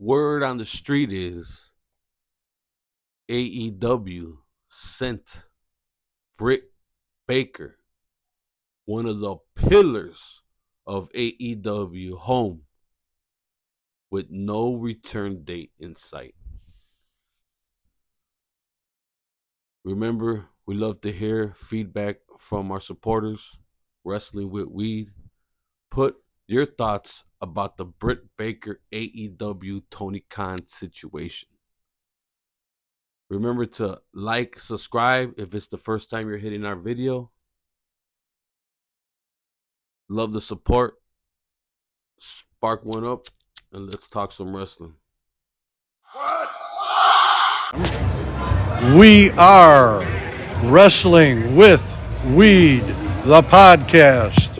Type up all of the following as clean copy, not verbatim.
Word on the street is AEW sent Britt Baker, one of the pillars of AEW, home with no return date in sight. Remember, we love to hear feedback from our supporters. Wrestling with Weed. Put your thoughts about the Britt Baker AEW Tony Khan situation. Remember to like, subscribe if it's the first time you're hitting our video. Love the support. Spark one up and let's talk some wrestling. We are Wrestling with Weed, the podcast.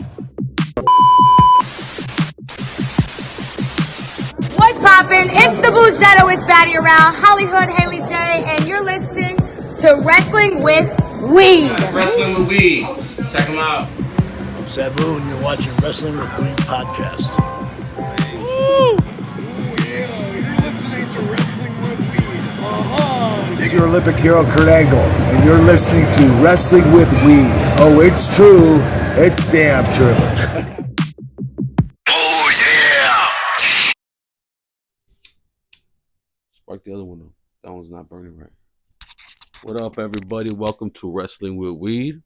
What's poppin'? It's the Boo Shadow, it's Batty Around, Hollywood, Haley J, and you're listening to Wrestling with Weed. Wrestling with Weed. Check them out. I'm Sabu, and you're watching Wrestling with Weed podcast. You're listening to Wrestling with Weed. Your Olympic hero Kurt Angle, and you're listening to Wrestling with Weed. Oh, it's true. It's damn true. Oh, yeah! Spark the other one up. That one's not burning right. What up, everybody? Welcome to Wrestling with Weed.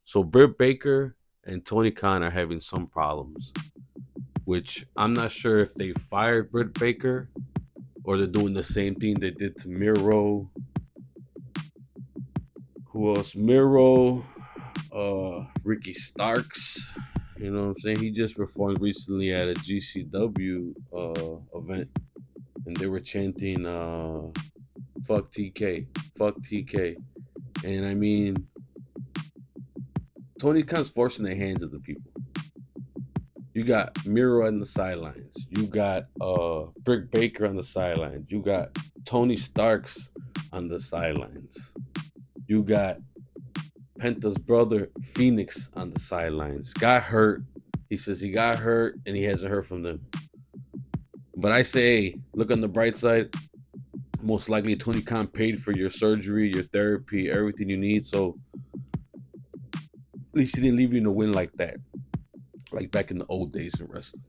So, Britt Baker and Tony Khan are having some problems, which I'm not sure if they fired Britt Baker or they're doing the same thing they did to Miro. Who else? Miro, Ricky Starks. You know what I'm saying? He just performed recently at a GCW event, and they were chanting "Fuck TK, fuck TK," and I mean, Tony Khan's forcing the hands of the people. You got Miro on the sidelines. You got Britt Baker on the sidelines. You got Tony Starks on the sidelines. You got Penta's brother Phoenix on the sidelines. Got hurt. He says he got hurt and he hasn't heard from them. But I say, hey, look on the bright side. Most likely Tony Khan paid for your surgery, your therapy, everything you need. So at least he didn't leave you in a win like that. Like back in the old days in wrestling,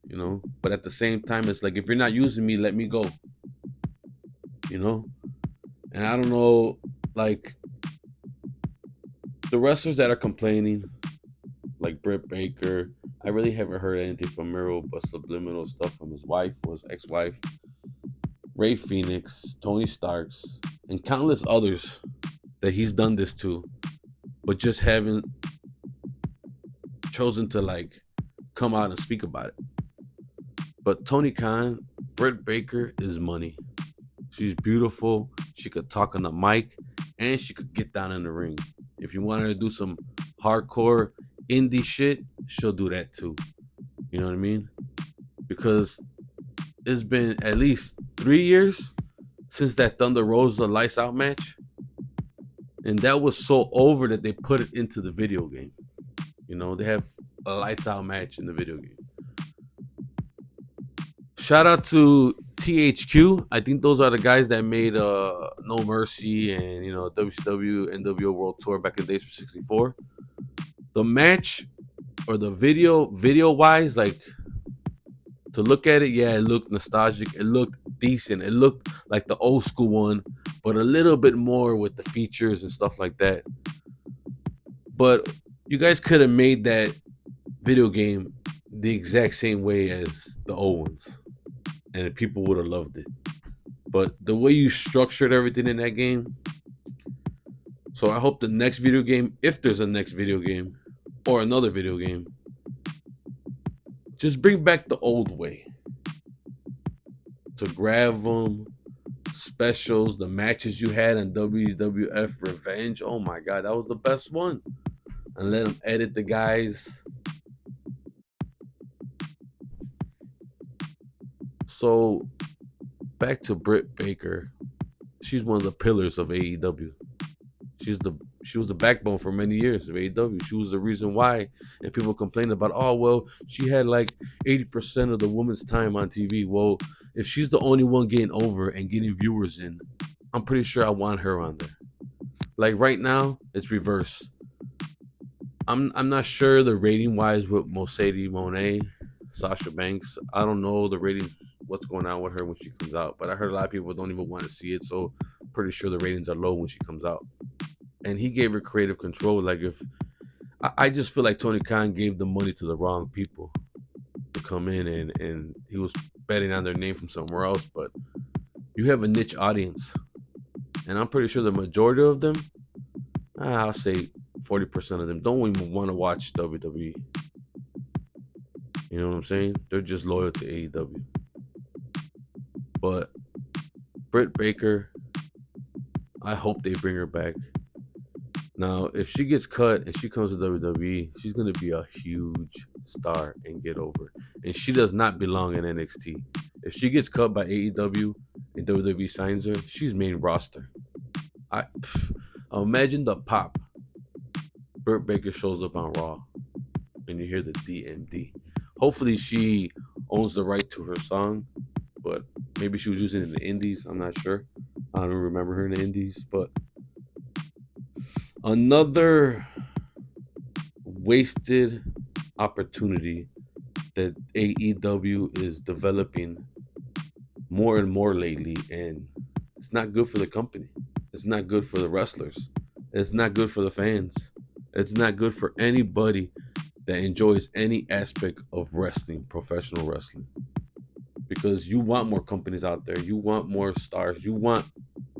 you know. But at the same time, it's like, if you're not using me, let me go, you know. And I don't know, like, the wrestlers that are complaining, like Britt Baker, I really haven't heard anything from Miro but subliminal stuff from his wife or his ex-wife, Ray Phoenix, Tony Starks, and countless others that he's done this to, but just haven't chosen to like come out and speak about it. But Tony Khan, Britt Baker is money. She's beautiful. She could talk on the mic, and she could get down in the ring. If you want her to do some hardcore indie shit, she'll do that too. You know what I mean? Because it's been at least 3 years since that Thunder Rosa Lights Out match, and that was so over that they put it into the video game. You know, they have a Lights Out match in the video game. Shout out to THQ. I think those are the guys that made No Mercy and, you know, WCW NWO World Tour back in the days for 64. The match or the video wise, like, to look at it, yeah, it looked nostalgic. It looked decent. It looked like the old school one, but a little bit more with the features and stuff like that. But you guys could have made that video game the exact same way as the old ones, and people would have loved it. But the way you structured everything in that game, so I hope the next video game, if there's a next video game or another video game, just bring back the old way. To grab them, specials, the matches you had in WWF Revenge. Oh my God, that was the best one. And let them edit the guys. So back to Britt Baker. She's one of the pillars of AEW. She was the backbone for many years of AEW. She was the reason why. And people complain about, oh well, she had like 80% of the woman's time on TV. Well, if she's the only one getting over and getting viewers in, I'm pretty sure I want her on there. Like right now, it's reverse. I'm not sure the rating wise with Mercedes Monet, Sasha Banks. I don't know the ratings, what's going on with her when she comes out. But I heard a lot of people don't even want to see it, so pretty sure the ratings are low when she comes out. And he gave her creative control. Like if I just feel like Tony Khan gave the money to the wrong people to come in, and he was betting on their name from somewhere else. But you have a niche audience, and I'm pretty sure the majority of them, I'll say 40% of them, don't even want to watch WWE. You know what I'm saying? They're just loyal to AEW. But Britt Baker, I hope they bring her back. Now, if she gets cut and she comes to WWE, she's going to be a huge star and get over. And she does not belong in NXT. If she gets cut by AEW and WWE signs her, she's main roster. Imagine the pop. Britt Baker shows up on Raw and you hear the DMD. Hopefully she owns the right to her song, but maybe she was using it in the indies. I'm not sure. I don't remember her in the indies, but another wasted opportunity that AEW is developing more and more lately, and it's not good for the company. It's not good for the wrestlers. It's not good for the fans. It's not good for anybody that enjoys any aspect of wrestling, professional wrestling. Because you want more companies out there. You want more stars. You want,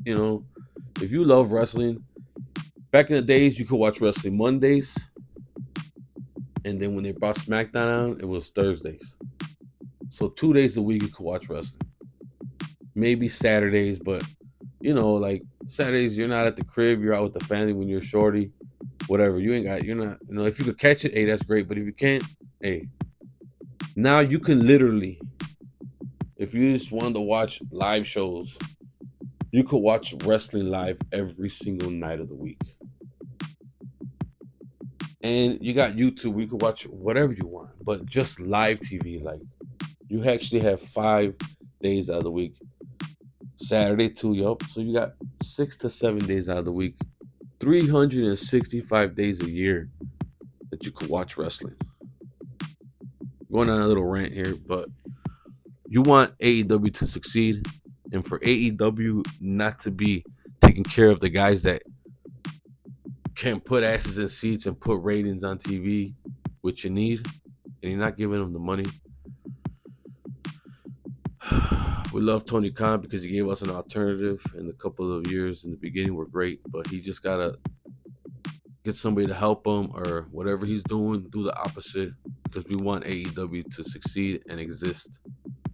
if you love wrestling, back in the days, you could watch wrestling Mondays. And then when they brought SmackDown out, it was Thursdays. So 2 days a week you could watch wrestling. Maybe Saturdays, but, like Saturdays, you're not at the crib. You're out with the family when you're shorty. Whatever. You're not, if you could catch it, hey, that's great. But if you can't, hey. Now you can literally, if you just wanted to watch live shows, you could watch wrestling live every single night of the week. And you got YouTube, where you could watch whatever you want, but just live TV. Like, you actually have 5 days out of the week. Saturday too, yup. So you got 6 to 7 days out of the week. 365 days a year that you could watch wrestling. Going on a little rant here, but you want AEW to succeed, and for AEW not to be taking care of the guys that can put asses in seats and put ratings on TV, which you need, and you're not giving them the money. We love Tony Khan because he gave us an alternative, and a couple of years in the beginning were great, but he just gotta get somebody to help him, or whatever he's doing, do the opposite, because we want AEW to succeed and exist,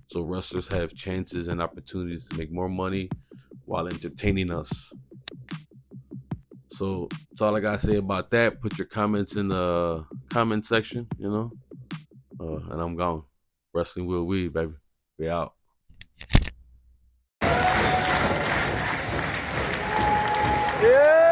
so wrestlers have chances and opportunities to make more money while entertaining us. So that's all I gotta say about that. Put your comments in the comment section, and I'm gone. Wrestling with Weed, baby. We out. Yeah.